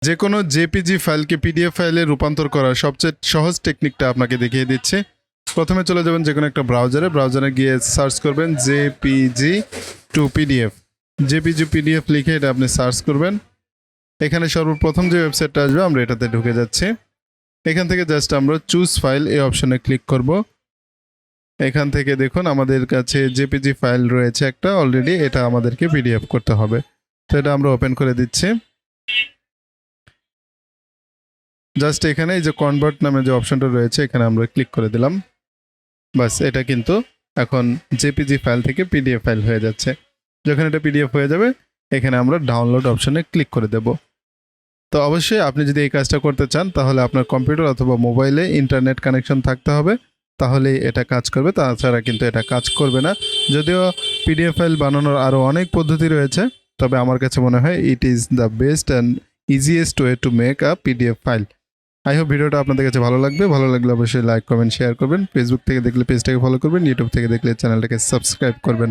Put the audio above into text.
যে কোনো JPG ফাইলকে PDF ফাইলে রূপান্তর করার সবচেয়ে সহজ টেকনিকটা আপনাকে দেখিয়ে দিচ্ছি। প্রথমে চলে যাবেন যে কোনো একটা ব্রাউজারে গিয়ে সার্চ করবেন JPG two PDF. JPG PDF লিখে এটা আপনি সার্চ করবেন। এখানে সর্বপ্রথম যে ওয়েবসাইটটা আসবে আমরা এটাতে ঢুকে যাচ্ছি। এখান থেকে জাস্ট আমরা চুজ ফাইল এই অপশনে ক্লিক করব। এখান থেকে দেখুন আমাদের কাছে জেপিজি ফাইল রয়েছে একটা অলরেডি, এটা আমাদেরকে পিডিএফ করতে হবে। তো এটা আমরা ওপেন করে দিচ্ছি। জাস্ট এখানে এই যে কনভার্ট নামে যে অপশনটা রয়েছে এখানে আমরা ক্লিক করে দিলাম। বাস এটা কিন্তু এখন জেপিজি ফাইল থেকে পিডিএফ ফাইল হয়ে যাচ্ছে। যখন এটা পিডিএফ হয়ে যাবে এখানে আমরা ডাউনলোড অপশনে ক্লিক করে দেব। তো অবশ্যই আপনি যদি এই কাজটা করতে চান তাহলে আপনার কম্পিউটার অথবা মোবাইলে ইন্টারনেট কানেকশন থাকতে হবে, তাহলেই এটা কাজ করবে, তাছাড়া কিন্তু এটা কাজ করবে না। যদিও পিডিএফ ফাইল বানানোর আরও অনেক পদ্ধতি রয়েছে, তবে আমার কাছে মনে হয় it is the best and easiest way to make a PDF file. I hope ভিডিওটা আপনাদের কাছে ভালো লাগবে। ভালো লাগলে অবশ্যই লাইক কমেন্ট শেয়ার করবেন। ফেসবুক থেকে দেখলে পেজটাকে ফলো করবেন, ইউটিউব থেকে দেখলে চ্যানেলটাকে সাবস্ক্রাইব করবেন।